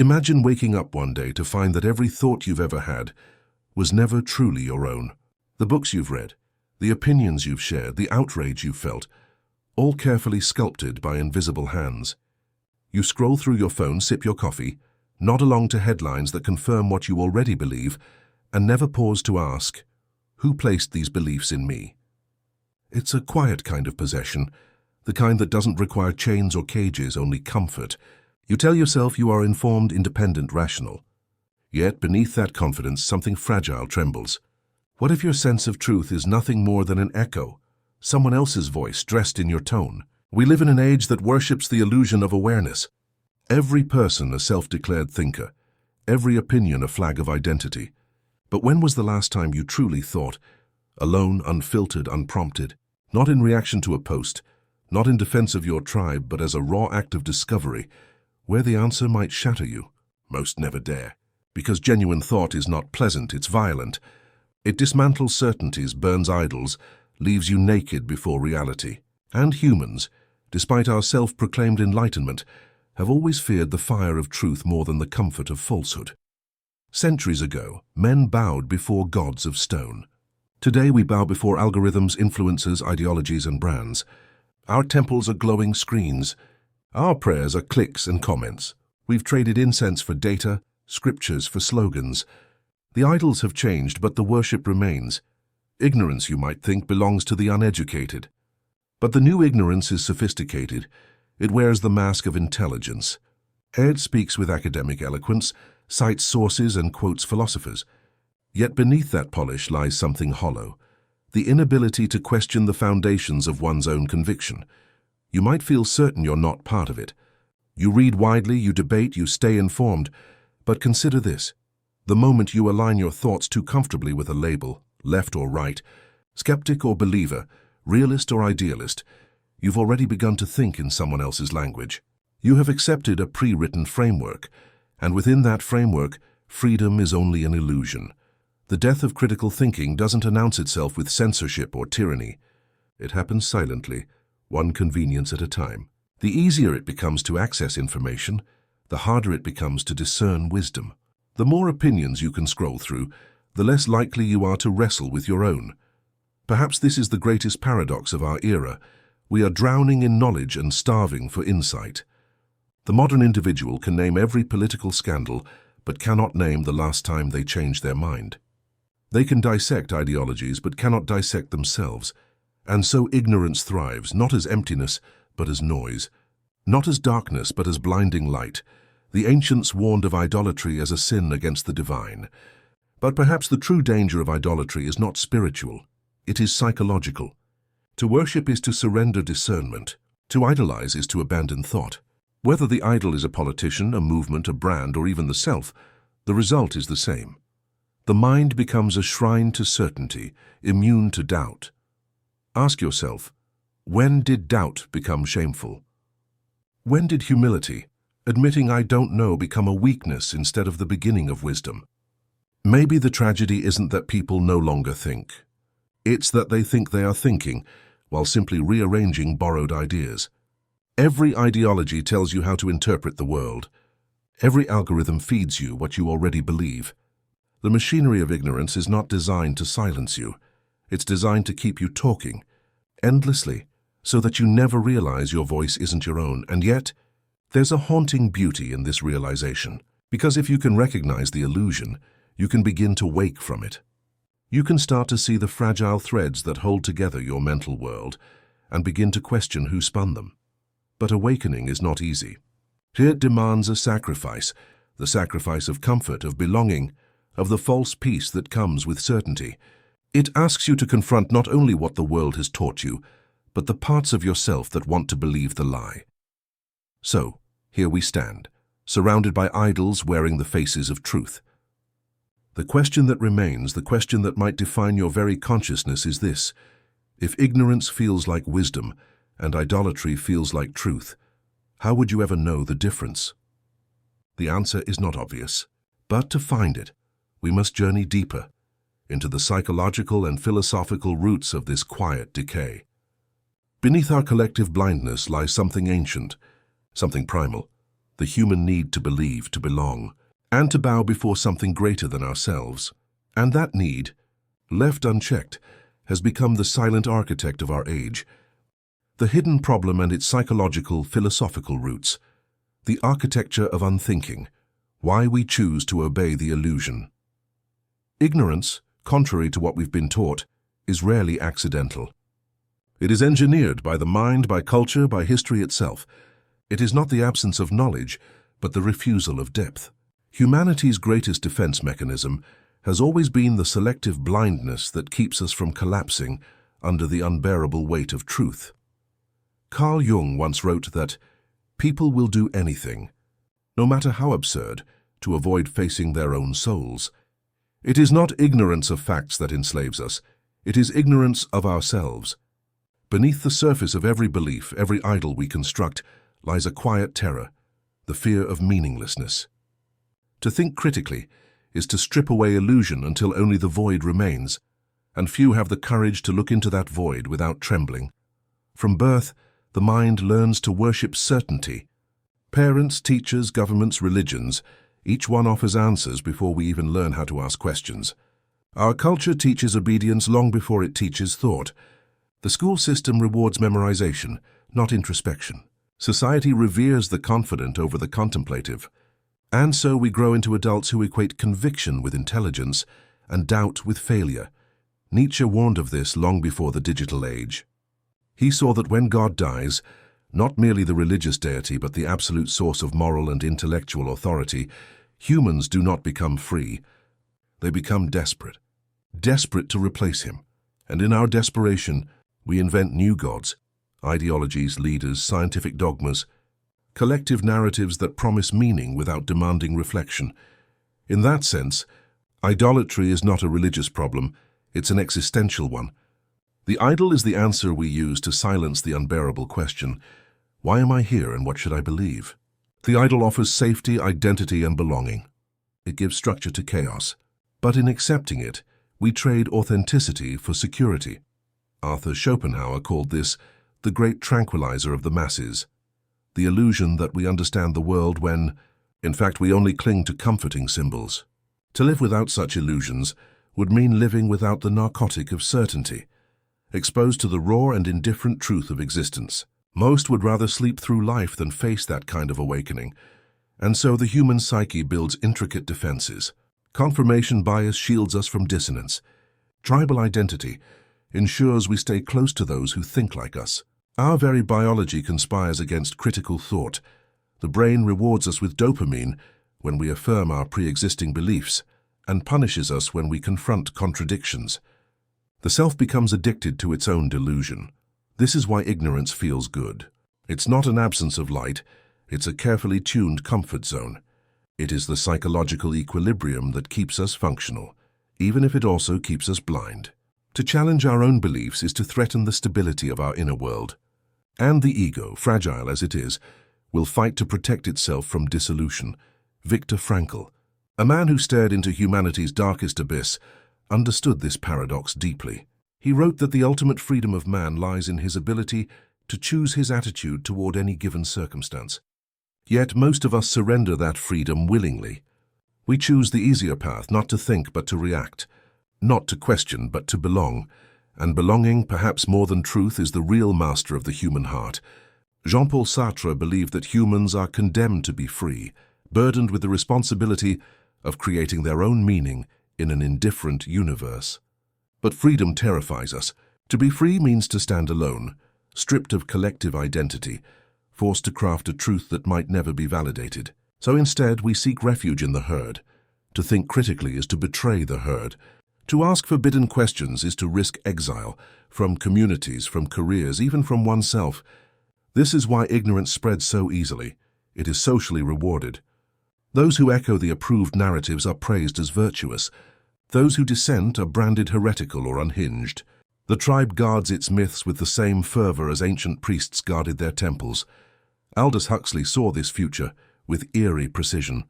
Imagine waking up one day to find that every thought you've ever had was never truly your own. The books you've read, the opinions you've shared, the outrage you've felt, all carefully sculpted by invisible hands. You scroll through your phone, sip your coffee, nod along to headlines that confirm what you already believe, and never pause to ask, who placed these beliefs in me? It's a quiet kind of possession, the kind that doesn't require chains or cages, only comfort. You tell yourself you are informed, independent, rational. Yet beneath that confidence, something fragile trembles. What if your sense of truth is nothing more than an echo, someone else's voice dressed in your tone? We live in an age that worships the illusion of awareness. Every person a self-declared thinker, every opinion a flag of identity. But when was the last time you truly thought, alone, unfiltered, unprompted, not in reaction to a post, not in defense of your tribe, but as a raw act of discovery, where the answer might shatter you? Most never dare. Because genuine thought is not pleasant, it's violent. It dismantles certainties, burns idols, leaves you naked before reality. And humans, despite our self-proclaimed enlightenment, have always feared the fire of truth more than the comfort of falsehood. Centuries ago, men bowed before gods of stone. Today we bow before algorithms, influencers, ideologies, and brands. Our temples are glowing screens. Our prayers are clicks and comments. We've traded incense for data, scriptures for slogans. The idols have changed, but the worship remains. Ignorance, you might think, belongs to the uneducated. But the new ignorance is sophisticated. It wears the mask of intelligence. It speaks with academic eloquence, cites sources and quotes philosophers. Yet beneath that polish lies something hollow, the inability to question the foundations of one's own conviction. You might feel certain you're not part of it. You read widely, you debate, you stay informed. But consider this. The moment you align your thoughts too comfortably with a label, left or right, skeptic or believer, realist or idealist, you've already begun to think in someone else's language. You have accepted a pre-written framework, and within that framework, freedom is only an illusion. The death of critical thinking doesn't announce itself with censorship or tyranny. It happens silently, one convenience at a time. The easier it becomes to access information, the harder it becomes to discern wisdom. The more opinions you can scroll through, the less likely you are to wrestle with your own. Perhaps this is the greatest paradox of our era. We are drowning in knowledge and starving for insight. The modern individual can name every political scandal, but cannot name the last time they changed their mind. They can dissect ideologies, but cannot dissect themselves. And so ignorance thrives, not as emptiness, but as noise. Not as darkness, but as blinding light. The ancients warned of idolatry as a sin against the divine. But perhaps the true danger of idolatry is not spiritual. It is psychological. To worship is to surrender discernment. To idolize is to abandon thought. Whether the idol is a politician, a movement, a brand, or even the self, the result is the same. The mind becomes a shrine to certainty, immune to doubt. Ask yourself, when did doubt become shameful? When did humility, admitting I don't know, become a weakness instead of the beginning of wisdom? Maybe the tragedy isn't that people no longer think. It's that they think they are thinking, while simply rearranging borrowed ideas. Every ideology tells you how to interpret the world. Every algorithm feeds you what you already believe. The machinery of ignorance is not designed to silence you. It's designed to keep you talking, endlessly, so that you never realize your voice isn't your own. And yet, there's a haunting beauty in this realization, because if you can recognize the illusion, you can begin to wake from it. You can start to see the fragile threads that hold together your mental world and begin to question who spun them. But awakening is not easy. It demands a sacrifice, the sacrifice of comfort, of belonging, of the false peace that comes with certainty. It asks you to confront not only what the world has taught you, but the parts of yourself that want to believe the lie. So, here we stand, surrounded by idols wearing the faces of truth. The question that remains, the question that might define your very consciousness is this: if ignorance feels like wisdom and idolatry feels like truth, how would you ever know the difference? The answer is not obvious, but to find it, we must journey deeper into the psychological and philosophical roots of this quiet decay. Beneath our collective blindness lies something ancient, something primal, the human need to believe, to belong, and to bow before something greater than ourselves. And that need, left unchecked, has become the silent architect of our age, the hidden problem and its psychological, philosophical roots, the architecture of unthinking, why we choose to obey the illusion. Ignorance, contrary to what we've been taught, is rarely accidental. It is engineered by the mind, by culture, by history itself. It is not the absence of knowledge, but the refusal of depth. Humanity's greatest defense mechanism has always been the selective blindness that keeps us from collapsing under the unbearable weight of truth. Carl Jung once wrote that people will do anything, no matter how absurd, to avoid facing their own souls. It is not ignorance of facts that enslaves us, it is ignorance of ourselves. Beneath the surface of every belief, every idol we construct, lies a quiet terror, the fear of meaninglessness. To think critically is to strip away illusion until only the void remains, and few have the courage to look into that void without trembling. From birth, the mind learns to worship certainty. Parents, teachers, governments, religions, each one offers answers before we even learn how to ask questions. Our culture teaches obedience long before it teaches thought. The school system rewards memorization, not introspection. Society reveres the confident over the contemplative. And so we grow into adults who equate conviction with intelligence and doubt with failure. Nietzsche warned of this long before the digital age. He saw that when God dies, not merely the religious deity but the absolute source of moral and intellectual authority, humans do not become free. They become desperate. Desperate to replace him. And in our desperation, we invent new gods, ideologies, leaders, scientific dogmas, collective narratives that promise meaning without demanding reflection. In that sense, idolatry is not a religious problem, it's an existential one. The idol is the answer we use to silence the unbearable question, why am I here and what should I believe? The idol offers safety, identity, and belonging. It gives structure to chaos. But in accepting it, we trade authenticity for security. Arthur Schopenhauer called this the great tranquilizer of the masses, the illusion that we understand the world when, in fact, we only cling to comforting symbols. To live without such illusions would mean living without the narcotic of certainty, exposed to the raw and indifferent truth of existence. Most would rather sleep through life than face that kind of awakening, and so the human psyche builds intricate defenses. Confirmation bias shields us from dissonance. Tribal identity ensures we stay close to those who think like us. Our very biology conspires against critical thought. The brain rewards us with dopamine when we affirm our pre-existing beliefs and punishes us when we confront contradictions. The self becomes addicted to its own delusion. This is why ignorance feels good. It's not an absence of light, it's a carefully tuned comfort zone. It is the psychological equilibrium that keeps us functional, even if it also keeps us blind. To challenge our own beliefs is to threaten the stability of our inner world. And the ego, fragile as it is, will fight to protect itself from dissolution. Viktor Frankl, a man who stared into humanity's darkest abyss, understood this paradox deeply. He wrote that the ultimate freedom of man lies in his ability to choose his attitude toward any given circumstance. Yet most of us surrender that freedom willingly. We choose the easier path, not to think but to react, not to question but to belong. And belonging, perhaps more than truth, is the real master of the human heart. Jean-Paul Sartre believed that humans are condemned to be free, burdened with the responsibility of creating their own meaning in an indifferent universe. But freedom terrifies us. To be free means to stand alone, stripped of collective identity, forced to craft a truth that might never be validated. So instead, we seek refuge in the herd. To think critically is to betray the herd. To ask forbidden questions is to risk exile from communities, from careers, even from oneself. This is why ignorance spreads so easily. It is socially rewarded. Those who echo the approved narratives are praised as virtuous. Those who dissent are branded heretical or unhinged. The tribe guards its myths with the same fervor as ancient priests guarded their temples. Aldous Huxley saw this future with eerie precision.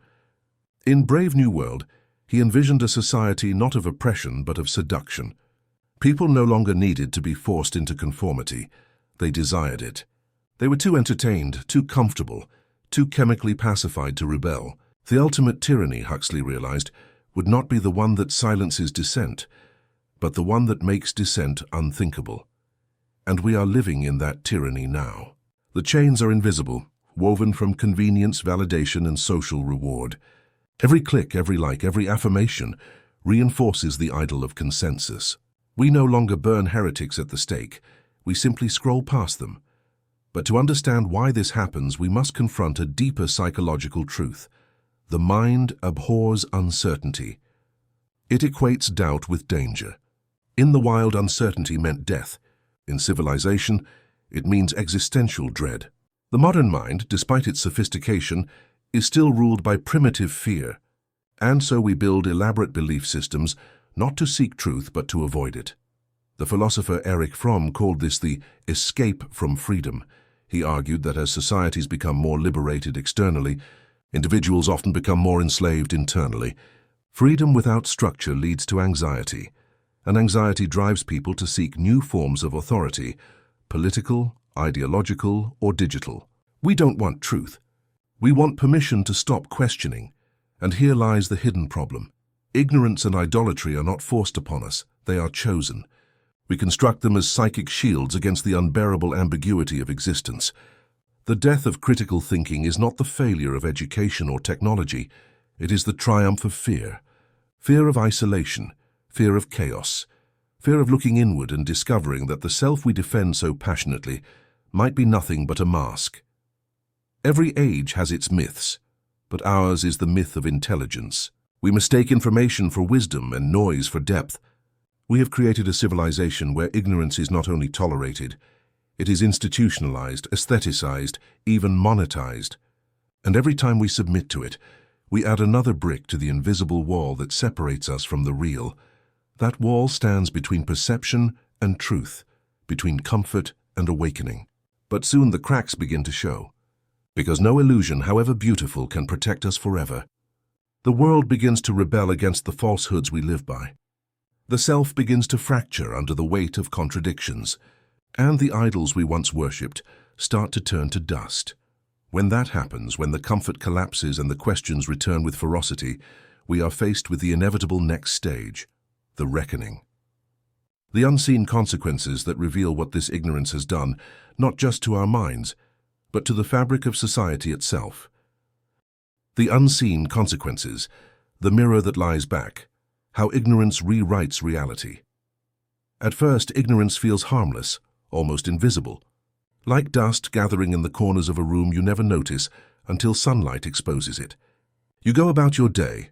In Brave New World, he envisioned a society not of oppression but of seduction. People no longer needed to be forced into conformity. They desired it. They were too entertained, too comfortable, too chemically pacified to rebel. The ultimate tyranny, Huxley realized, would not be the one that silences dissent, but the one that makes dissent unthinkable. And we are living in that tyranny now. The chains are invisible, woven from convenience, validation, and social reward. Every click, every like, every affirmation reinforces the idol of consensus. We no longer burn heretics at the stake. We simply scroll past them. But to understand why this happens, we must confront a deeper psychological truth. The mind abhors uncertainty. It equates doubt with danger. In the wild, uncertainty meant death. In civilization, it means existential dread. The modern mind, despite its sophistication, is still ruled by primitive fear. And so we build elaborate belief systems, not to seek truth, but to avoid it. The philosopher Erich Fromm called this the escape from freedom. He argued that as societies become more liberated externally, individuals often become more enslaved internally. Freedom without structure leads to anxiety, and anxiety drives people to seek new forms of authority, political, ideological, or digital. We don't want truth. We want permission to stop questioning. And here lies the hidden problem. Ignorance and idolatry are not forced upon us, they are chosen. We construct them as psychic shields against the unbearable ambiguity of existence. The death of critical thinking is not the failure of education or technology. It is the triumph of fear. Fear of isolation, fear of chaos, fear of looking inward and discovering that the self we defend so passionately might be nothing but a mask. Every age has its myths, but ours is the myth of intelligence. We mistake information for wisdom and noise for depth. We have created a civilization where ignorance is not only tolerated, it is institutionalized, aestheticized, even monetized. And every time we submit to it, we add another brick to the invisible wall that separates us from the real. That wall stands between perception and truth, between comfort and awakening. But soon the cracks begin to show, because no illusion, however beautiful, can protect us forever. The world begins to rebel against the falsehoods we live by. The self begins to fracture under the weight of contradictions, and the idols we once worshipped start to turn to dust. When that happens, when the comfort collapses and the questions return with ferocity, we are faced with the inevitable next stage, the reckoning. The unseen consequences that reveal what this ignorance has done, not just to our minds, but to the fabric of society itself. The unseen consequences, the mirror that lies back, how ignorance rewrites reality. At first, ignorance feels harmless, almost invisible, like dust gathering in the corners of a room you never notice until sunlight exposes it. You go about your day,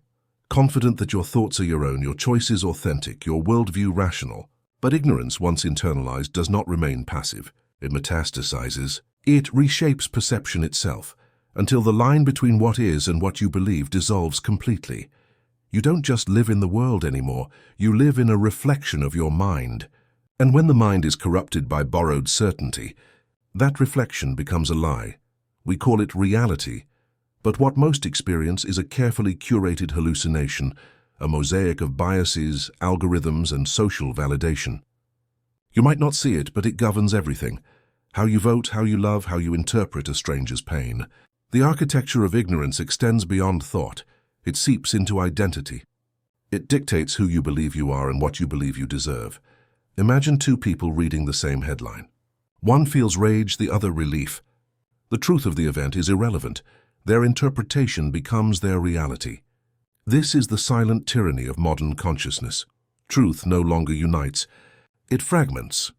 confident that your thoughts are your own, your choices authentic, your worldview rational. But ignorance, once internalized, does not remain passive. It metastasizes. It reshapes perception itself, until the line between what is and what you believe dissolves completely. You don't just live in the world anymore, you live in a reflection of your mind. And when the mind is corrupted by borrowed certainty, that reflection becomes a lie. We call it reality, but what most experience is a carefully curated hallucination, a mosaic of biases, algorithms, and social validation. You might not see it, but it governs everything. How you vote, how you love, how you interpret a stranger's pain. The architecture of ignorance extends beyond thought. It seeps into identity. It dictates who you believe you are and what you believe you deserve. Imagine two people reading the same headline. One feels rage, the other relief. The truth of the event is irrelevant. Their interpretation becomes their reality. This is the silent tyranny of modern consciousness. Truth no longer unites. It fragments.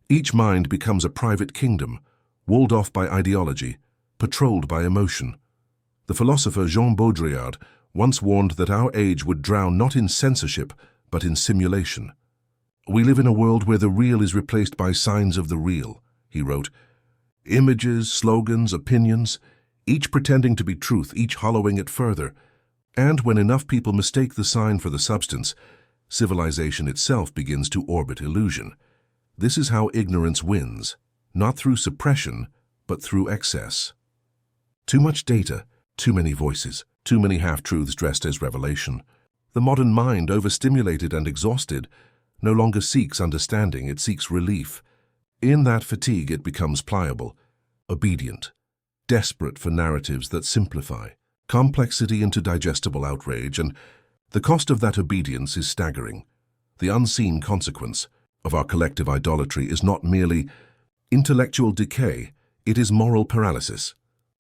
Each mind becomes a private kingdom, walled off by ideology, patrolled by emotion. The philosopher Jean Baudrillard once warned that our age would drown not in censorship, but in simulation. We live in a world where the real is replaced by signs of the real, he wrote. Images, slogans, opinions, each pretending to be truth, each hollowing it further. And when enough people mistake the sign for the substance, civilization itself begins to orbit illusion. This is how ignorance wins, not through suppression, but through excess. Too much data, too many voices, too many half-truths dressed as revelation. The modern mind, overstimulated and exhausted, no longer seeks understanding, it seeks relief. In that fatigue it becomes pliable, obedient. desperate for narratives that simplify complexity into digestible outrage, and the cost of that obedience is staggering. The unseen consequence of our collective idolatry is not merely intellectual decay, it is moral paralysis.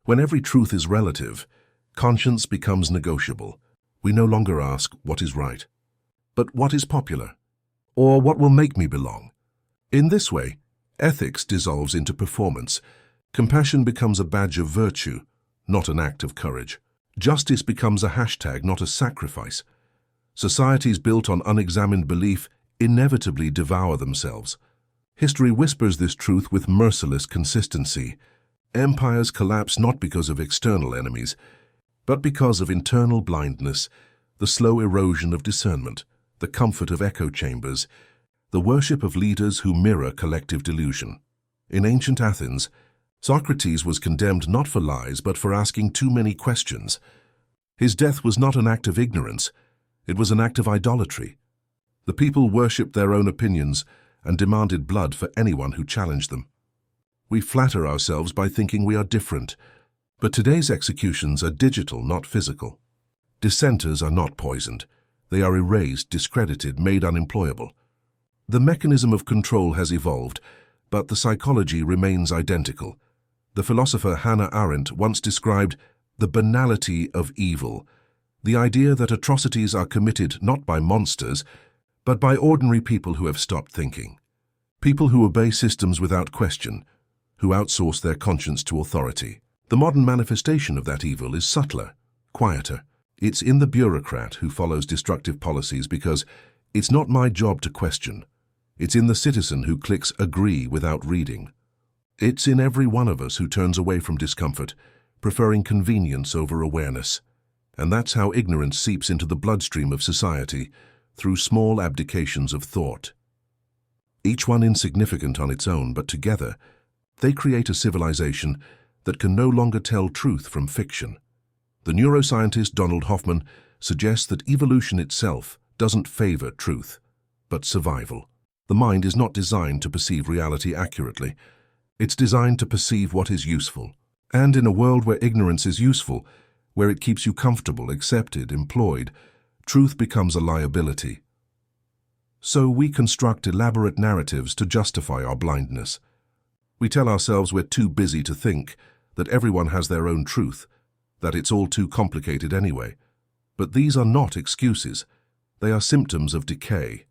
When every truth is relative, conscience becomes negotiable. We no longer ask what is right, but what is popular, or what will make me belong. In this way, ethics dissolves into performance. Compassion becomes a badge of virtue, not an act of courage. Justice becomes a hashtag, not a sacrifice. Societies built on unexamined belief inevitably devour themselves. History whispers this truth with merciless consistency. Empires collapse not because of external enemies, but because of internal blindness, the slow erosion of discernment, the comfort of echo chambers, the worship of leaders who mirror collective delusion. In ancient Athens, Socrates was condemned not for lies but for asking too many questions. His death was not an act of ignorance, it was an act of idolatry. The people worshipped their own opinions and demanded blood for anyone who challenged them. We flatter ourselves by thinking we are different, but today's executions are digital, not physical. Dissenters are not poisoned. They are erased, discredited, made unemployable. The mechanism of control has evolved, but the psychology remains identical. The philosopher Hannah Arendt once described the banality of evil, the idea that atrocities are committed not by monsters, but by ordinary people who have stopped thinking. People who obey systems without question, who outsource their conscience to authority. The modern manifestation of that evil is subtler, quieter. It's in the bureaucrat who follows destructive policies because it's not my job to question. It's in the citizen who clicks agree without reading. It's in every one of us who turns away from discomfort, preferring convenience over awareness. And that's how ignorance seeps into the bloodstream of society, through small abdications of thought. Each one insignificant on its own, but together, they create a civilization that can no longer tell truth from fiction. The neuroscientist Donald Hoffman suggests that evolution itself doesn't favor truth, but survival. The mind is not designed to perceive reality accurately. It's designed to perceive what is useful. And in a world where ignorance is useful, where it keeps you comfortable, accepted, employed, truth becomes a liability. So we construct elaborate narratives to justify our blindness. We tell ourselves we're too busy to think, that everyone has their own truth, that it's all too complicated anyway. But these are not excuses. They are symptoms of decay.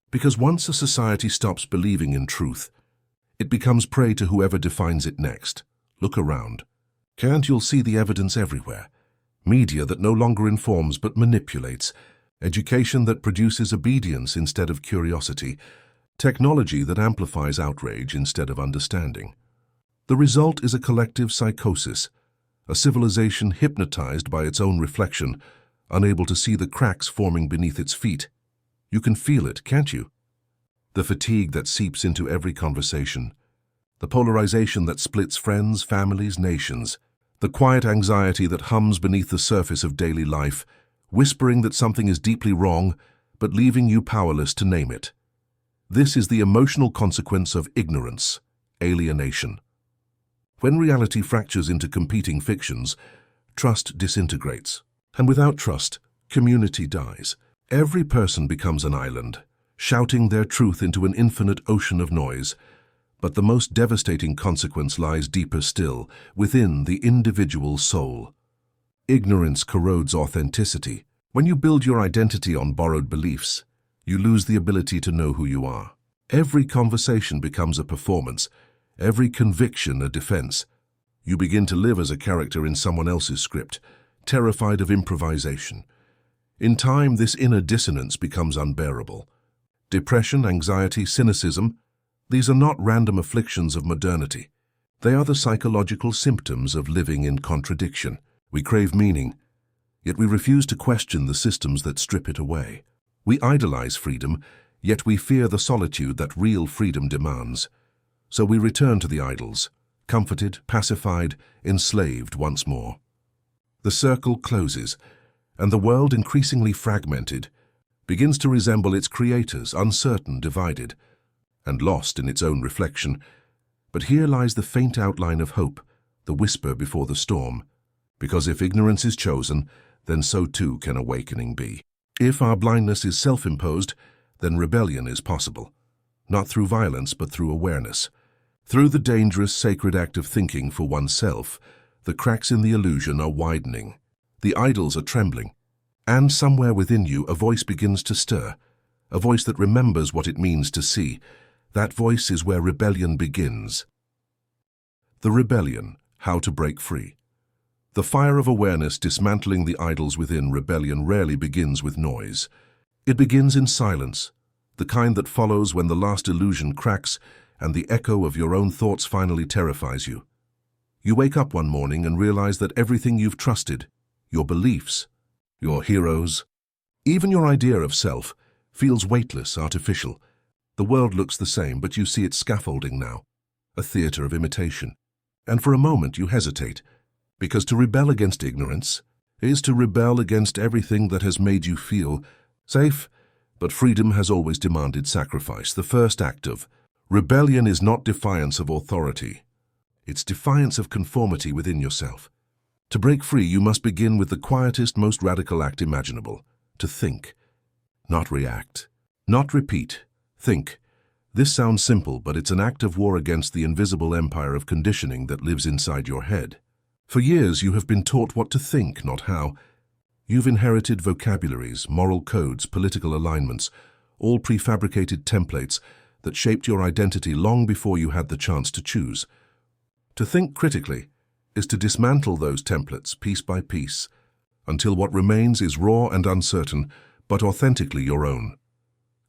Because once a society stops believing in truth, it becomes prey to whoever defines it next. Look around. You'll see the evidence everywhere. Media that no longer informs but manipulates. Education that produces obedience instead of curiosity. Technology that amplifies outrage instead of understanding. The result is a collective psychosis, a civilization hypnotized by its own reflection, unable to see the cracks forming beneath its feet. You can feel it, can't you? The fatigue that seeps into every conversation. The polarization that splits friends, families, nations. The quiet anxiety that hums beneath the surface of daily life, whispering that something is deeply wrong, but leaving you powerless to name it. This is the emotional consequence of ignorance, alienation. When reality fractures into competing fictions, trust disintegrates. And without trust, community dies. Every person becomes an island, shouting their truth into an infinite ocean of noise. But the most devastating consequence lies deeper still, within the individual soul. Ignorance corrodes authenticity. When you build your identity on borrowed beliefs, you lose the ability to know who you are. Every conversation becomes a performance, every conviction a defense. You begin to live as a character in someone else's script, terrified of improvisation. In time, this inner dissonance becomes unbearable. Depression, anxiety, cynicism, these are not random afflictions of modernity. They are the psychological symptoms of living in contradiction. We crave meaning, yet we refuse to question the systems that strip it away. We idolize freedom, yet we fear the solitude that real freedom demands. So we return to the idols, comforted, pacified, enslaved once more. The circle closes, and the world, increasingly fragmented, begins to resemble its creators, uncertain, divided, and lost in its own reflection. But here lies the faint outline of hope, the whisper before the storm, because if ignorance is chosen, then so too can awakening be. If our blindness is self-imposed, then rebellion is possible, not through violence but through awareness. Through the dangerous, sacred act of thinking for oneself, the cracks in the illusion are widening. The idols are trembling, and somewhere within you a voice begins to stir, a voice that remembers what it means to see. That voice is where rebellion begins. The rebellion, how to break free. The fire of awareness dismantling the idols within rebellion rarely begins with noise. It begins in silence, the kind that follows when the last illusion cracks and the echo of your own thoughts finally terrifies you. You wake up one morning and realize that everything you've trusted, your beliefs, your heroes, even your idea of self, feels weightless, artificial. The world looks the same, but you see its scaffolding now, a theater of imitation. And for a moment you hesitate, because to rebel against ignorance is to rebel against everything that has made you feel safe, but freedom has always demanded sacrifice. The first act of rebellion is not defiance of authority. It's defiance of conformity within yourself. To break free, you must begin with the quietest, most radical act imaginable, to think, not react, not repeat. Think. This sounds simple, but it's an act of war against the invisible empire of conditioning that lives inside your head. For years, you have been taught what to think, not how. You've inherited vocabularies, moral codes, political alignments, all prefabricated templates that shaped your identity long before you had the chance to choose. To think critically is to dismantle those templates piece by piece, until what remains is raw and uncertain, but authentically your own.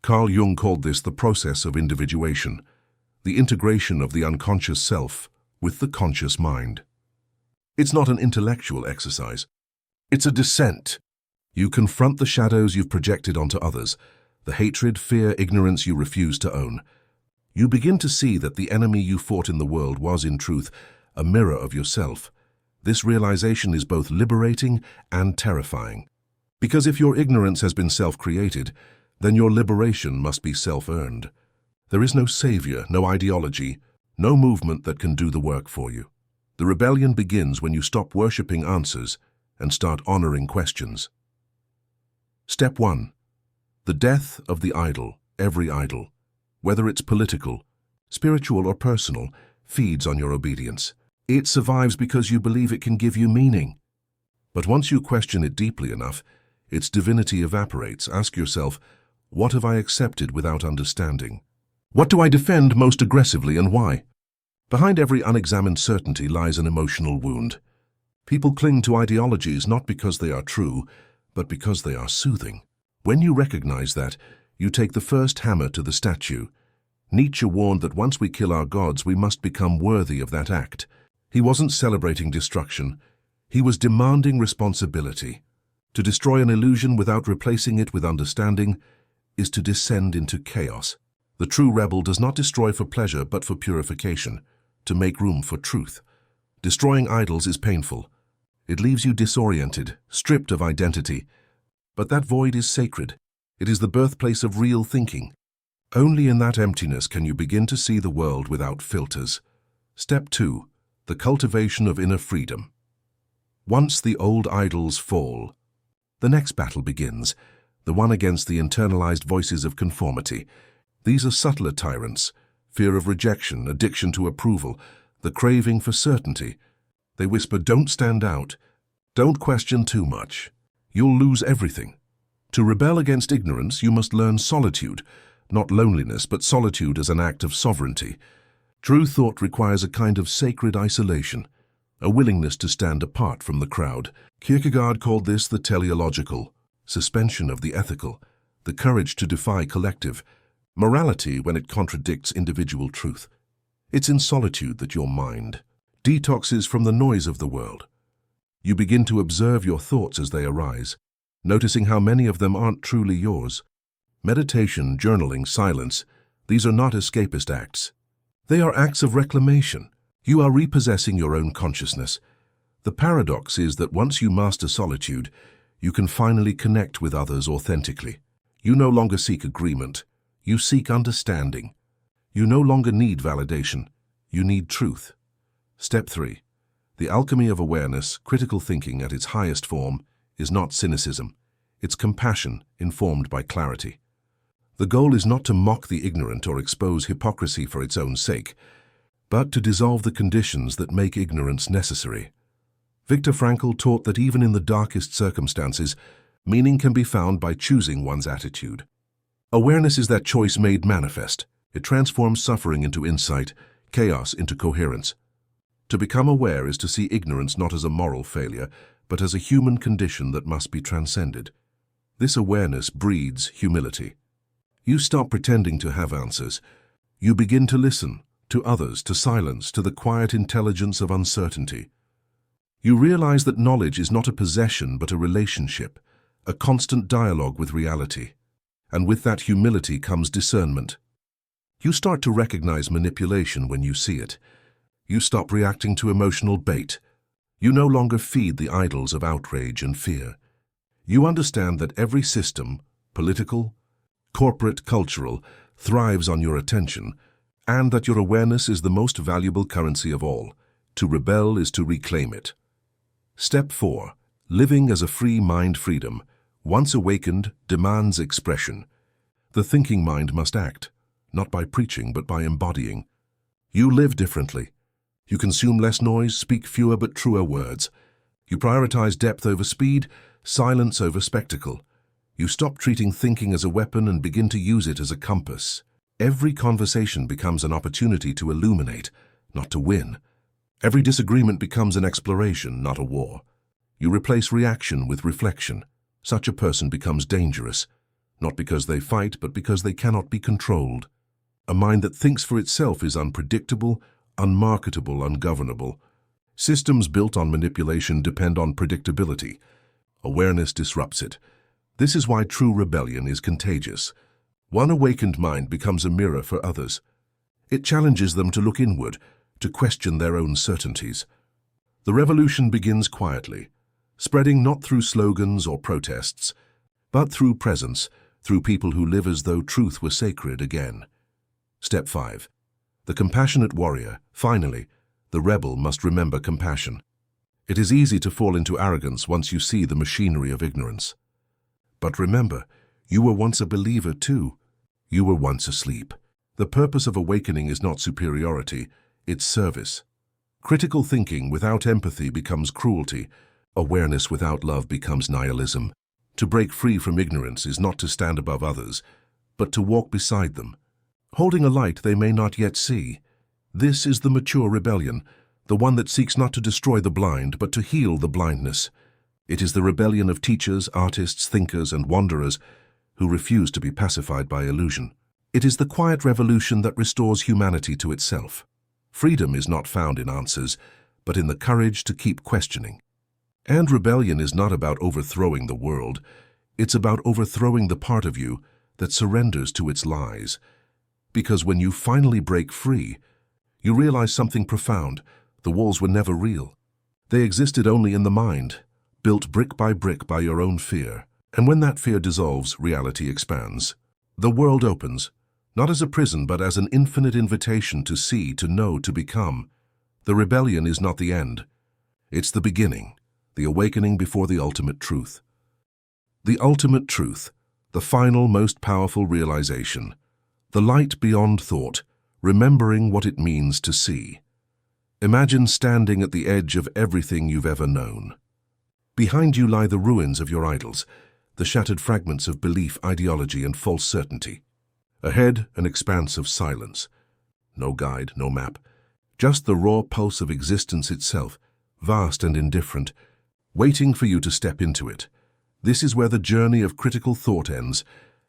Carl Jung called this the process of individuation, the integration of the unconscious self with the conscious mind. It's not an intellectual exercise. It's a descent. You confront the shadows you've projected onto others, the hatred, fear, ignorance you refuse to own. You begin to see that the enemy you fought in the world was, in truth, a mirror of yourself. This realization is both liberating and terrifying. Because if your ignorance has been self-created, then your liberation must be self-earned. There is no savior, no ideology, no movement that can do the work for you. The rebellion begins when you stop worshipping answers and start honoring questions. Step 1. The death of the idol. Every idol, whether it's political, spiritual, or personal, feeds on your obedience. It survives because you believe it can give you meaning. But once you question it deeply enough, its divinity evaporates. Ask yourself, what have I accepted without understanding? What do I defend most aggressively and why? Behind every unexamined certainty lies an emotional wound. People cling to ideologies not because they are true, but because they are soothing. When you recognize that, you take the first hammer to the statue. Nietzsche warned that once we kill our gods, we must become worthy of that act. He wasn't celebrating destruction. He was demanding responsibility. To destroy an illusion without replacing it with understanding is to descend into chaos. The true rebel does not destroy for pleasure but for purification, to make room for truth. Destroying idols is painful. It leaves you disoriented, stripped of identity. But that void is sacred. It is the birthplace of real thinking. Only in that emptiness can you begin to see the world without filters. Step 2. The cultivation of inner freedom. Once the old idols fall, the next battle begins, the one against the internalized voices of conformity. These are subtler tyrants, fear of rejection, addiction to approval, the craving for certainty. They whisper, don't stand out, don't question too much, you'll lose everything. To rebel against ignorance, you must learn solitude, not loneliness, but solitude as an act of sovereignty. True thought requires a kind of sacred isolation, a willingness to stand apart from the crowd. Kierkegaard called this the teleological, suspension of the ethical, the courage to defy collective morality when it contradicts individual truth. It's in solitude that your mind detoxes from the noise of the world. You begin to observe your thoughts as they arise, noticing how many of them aren't truly yours. Meditation, journaling, silence, these are not escapist acts. They are acts of reclamation. You are repossessing your own consciousness. The paradox is that once you master solitude, you can finally connect with others authentically. You no longer seek agreement. You seek understanding. You no longer need validation. You need truth. Step 3. The alchemy of awareness, critical thinking at its highest form, is not cynicism. It's compassion informed by clarity. The goal is not to mock the ignorant or expose hypocrisy for its own sake, but to dissolve the conditions that make ignorance necessary. Viktor Frankl taught that even in the darkest circumstances, meaning can be found by choosing one's attitude. Awareness is that choice made manifest. It transforms suffering into insight, chaos into coherence. To become aware is to see ignorance not as a moral failure, but as a human condition that must be transcended. This awareness breeds humility. You stop pretending to have answers. You begin to listen, to others, to silence, to the quiet intelligence of uncertainty. You realize that knowledge is not a possession but a relationship, a constant dialogue with reality. And with that humility comes discernment. You start to recognize manipulation when you see it. You stop reacting to emotional bait. You no longer feed the idols of outrage and fear. You understand that every system, political, corporate, cultural, thrives on your attention, and that your awareness is the most valuable currency of all. To rebel is to reclaim it. Step 4. Living as a free mind. Freedom, once awakened, demands expression. The thinking mind must act, not by preaching but by embodying. You live differently. You consume less noise, speak fewer but truer words. You prioritize depth over speed, silence over spectacle. You stop treating thinking as a weapon and begin to use it as a compass. Every conversation becomes an opportunity to illuminate, not to win. Every disagreement becomes an exploration, not a war. You replace reaction with reflection. Such a person becomes dangerous, not because they fight, but because they cannot be controlled. A mind that thinks for itself is unpredictable, unmarketable, ungovernable. Systems built on manipulation depend on predictability. Awareness disrupts it. This is why true rebellion is contagious. One awakened mind becomes a mirror for others. It challenges them to look inward, to question their own certainties. The revolution begins quietly, spreading not through slogans or protests, but through presence, through people who live as though truth were sacred again. Step 5. The compassionate warrior. Finally, the rebel must remember compassion. It is easy to fall into arrogance once you see the machinery of ignorance. But remember, you were once a believer too. You were once asleep. The purpose of awakening is not superiority, it's service. Critical thinking without empathy becomes cruelty. Awareness without love becomes nihilism. To break free from ignorance is not to stand above others, but to walk beside them, holding a light they may not yet see. This is the mature rebellion, the one that seeks not to destroy the blind, but to heal the blindness. It is the rebellion of teachers, artists, thinkers, and wanderers who refuse to be pacified by illusion. It is the quiet revolution that restores humanity to itself. Freedom is not found in answers, but in the courage to keep questioning. And rebellion is not about overthrowing the world. It's about overthrowing the part of you that surrenders to its lies. Because when you finally break free, you realize something profound. The walls were never real. They existed only in the mind, built brick by your own fear. And when that fear dissolves, reality expands. The world opens, not as a prison, but as an infinite invitation to see, to know, to become. The rebellion is not the end. It's the beginning, the awakening before the ultimate truth. The ultimate truth, the final, most powerful realization. The light beyond thought, remembering what it means to see. Imagine standing at the edge of everything you've ever known. Behind you lie the ruins of your idols, the shattered fragments of belief, ideology, and false certainty. Ahead, an expanse of silence. No guide, no map. Just the raw pulse of existence itself, vast and indifferent, waiting for you to step into it. This is where the journey of critical thought ends,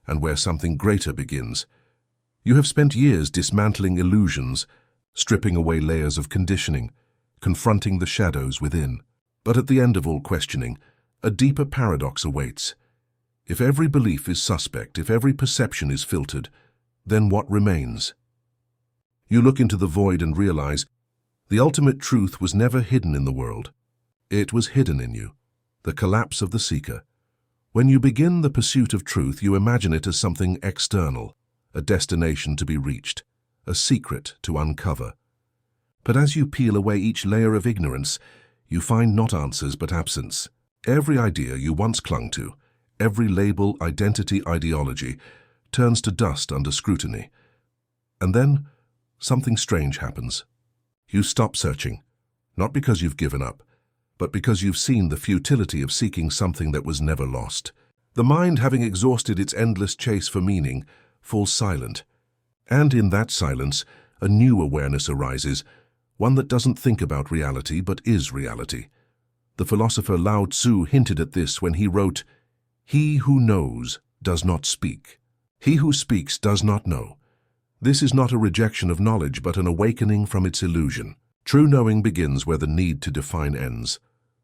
and where something greater begins. You have spent years dismantling illusions, stripping away layers of conditioning, confronting the shadows within. But at the end of all questioning, a deeper paradox awaits. If every belief is suspect, if every perception is filtered, then what remains? You look into the void and realize the ultimate truth was never hidden in the world. It was hidden in you, the collapse of the seeker. When you begin the pursuit of truth, you imagine it as something external, a destination to be reached, a secret to uncover. But as you peel away each layer of ignorance, You find not answers but absence. Every idea you once clung to, every label, identity, ideology, turns to dust under scrutiny. And then, something strange happens. You stop searching, not because you've given up, but because you've seen the futility of seeking something that was never lost. The mind, having exhausted its endless chase for meaning, falls silent. And in that silence, a new awareness arises, one that doesn't think about reality but is reality. The philosopher Lao Tzu hinted at this when he wrote, "He who knows does not speak. He who speaks does not know." This is not a rejection of knowledge but an awakening from its illusion. True knowing begins where the need to define ends.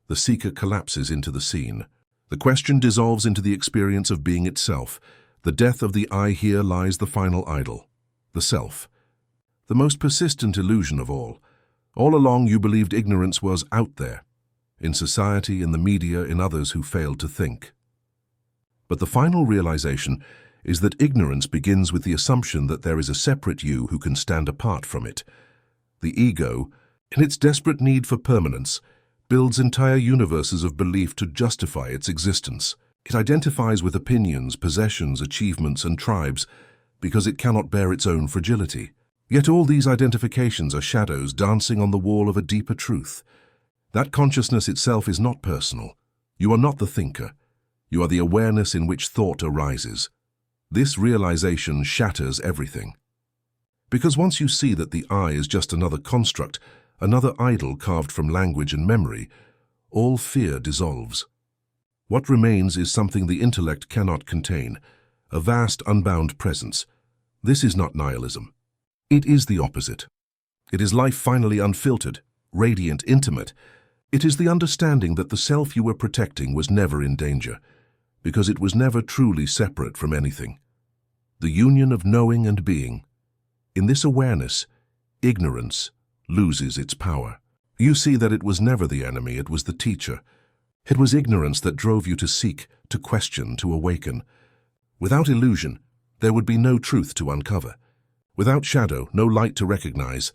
The seeker collapses into the scene. The question dissolves into the experience of being itself. The death of the I. Here lies the final idol, the self. The most persistent illusion of all. All along you believed ignorance was out there, in society, in the media, in others who failed to think. But the final realization is that ignorance begins with the assumption that there is a separate you who can stand apart from it. The ego, in its desperate need for permanence, builds entire universes of belief to justify its existence. It identifies with opinions, possessions, achievements, and tribes because it cannot bear its own fragility. Yet all these identifications are shadows dancing on the wall of a deeper truth. That consciousness itself is not personal. You are not the thinker. You are the awareness in which thought arises. This realization shatters everything. Because once you see that the I is just another construct, another idol carved from language and memory, all fear dissolves. What remains is something the intellect cannot contain, a vast unbound presence. This is not nihilism. It is the opposite. It is life finally unfiltered, radiant, intimate. It is the understanding that the self you were protecting was never in danger, because it was never truly separate from anything. The union of knowing and being. In this awareness, ignorance loses its power. You see that it was never the enemy, it was the teacher. It was ignorance that drove you to seek, to question, to awaken. Without illusion, there would be no truth to uncover. Without shadow, no light to recognize.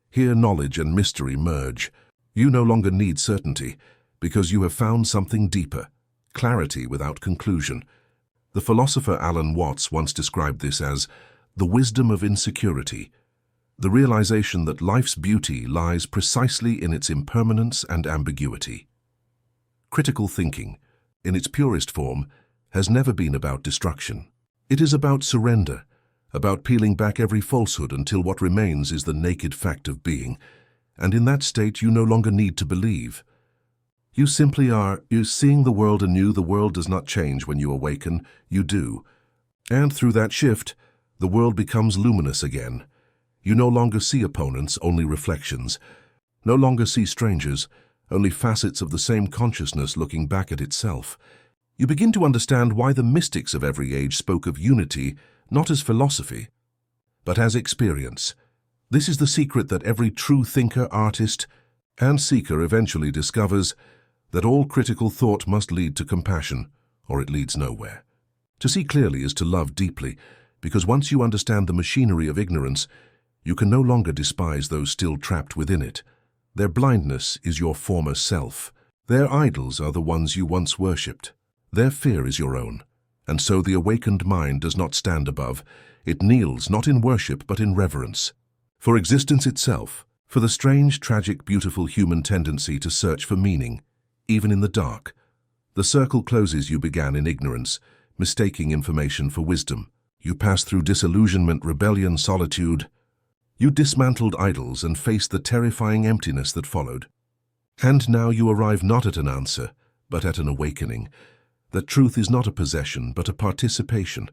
Here knowledge and mystery merge. You no longer need certainty, because you have found something deeper, clarity without conclusion. The philosopher Alan Watts once described this as the wisdom of insecurity, the realization that life's beauty lies precisely in its impermanence and ambiguity. Critical thinking, in its purest form, has never been about destruction. It is about surrender, about peeling back every falsehood until what remains is the naked fact of being, and in that state you no longer need to believe. You simply are. You seeing the world anew. The world does not change when you awaken, you do. And through that shift, the world becomes luminous again. You no longer see opponents, only reflections. No longer see strangers, only facets of the same consciousness looking back at itself. You begin to understand why the mystics of every age spoke of unity, not as philosophy, but as experience. This is the secret that every true thinker, artist, and seeker eventually discovers, that all critical thought must lead to compassion, or it leads nowhere. To see clearly is to love deeply, because once you understand the machinery of ignorance, you can no longer despise those still trapped within it. Their blindness is your former self. Their idols are the ones you once worshipped. Their fear is your own. And so the awakened mind does not stand above. It kneels not in worship but in reverence. For existence itself, for the strange, tragic, beautiful human tendency to search for meaning, even in the dark. The circle closes you began in ignorance, mistaking information for wisdom. You passed through disillusionment, rebellion, solitude. You dismantled idols and faced the terrifying emptiness that followed. And now you arrive not at an answer, but at an awakening. That truth is not a possession, but a participation.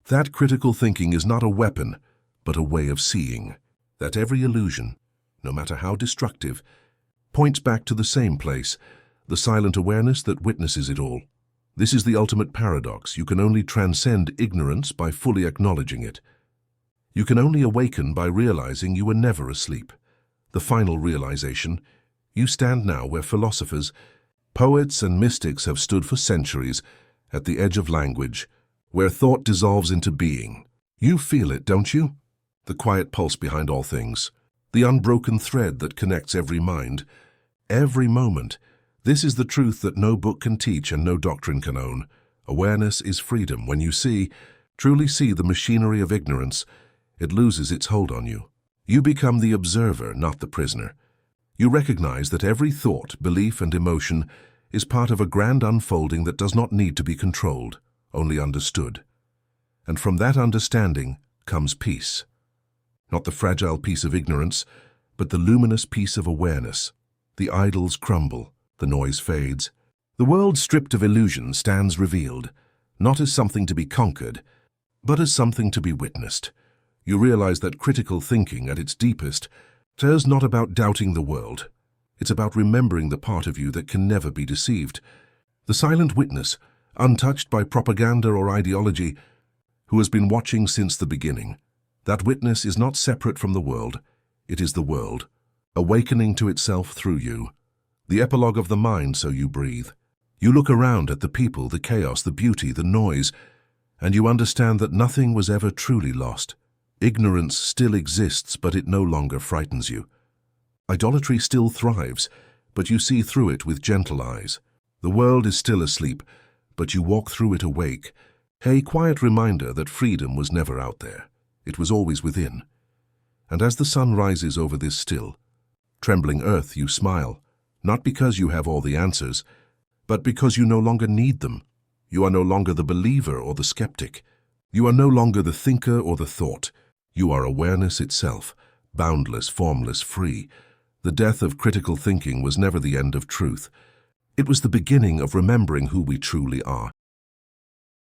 That critical thinking is not a weapon, but a way of seeing. That every illusion, no matter how destructive, points back to the same place, the silent awareness that witnesses it all. This is the ultimate paradox. You can only transcend ignorance by fully acknowledging it. You can only awaken by realizing you were never asleep. The final realization, you stand now where philosophers, poets and mystics have stood for centuries, at the edge of language, where thought dissolves into being. You feel it, don't you? The quiet pulse behind all things, the unbroken thread that connects every mind. every moment. This is the truth that no book can teach and no doctrine can own. Awareness is freedom. When you truly see the machinery of ignorance, it loses its hold on you. You become the observer, not the prisoner. You recognize that every thought, belief, and emotion is part of a grand unfolding that does not need to be controlled, only understood. And from that understanding comes peace. Not the fragile peace of ignorance, but the luminous peace of awareness. The idols crumble, the noise fades. The world stripped of illusion stands revealed, not as something to be conquered, but as something to be witnessed. You realize that critical thinking, at its deepest, is not about doubting the world. It's about remembering the part of you that can never be deceived. The silent witness, untouched by propaganda or ideology, who has been watching since the beginning. That witness is not separate from the world. It is the world, awakening to itself through you. The epilogue of the mind, so you breathe. You look around at the people, the chaos, the beauty, the noise, and you understand that nothing was ever truly lost. Ignorance still exists, but it no longer frightens you. Idolatry still thrives, but you see through it with gentle eyes. The world is still asleep, but you walk through it awake. A quiet reminder that freedom was never out there. It was always within. And as the sun rises over this still, trembling earth, you smile, not because you have all the answers, but because you no longer need them. You are no longer the believer or the skeptic. You are no longer the thinker or the thought. You are awareness itself, boundless, formless, free. The death of critical thinking was never the end of truth. It was the beginning of remembering who we truly are.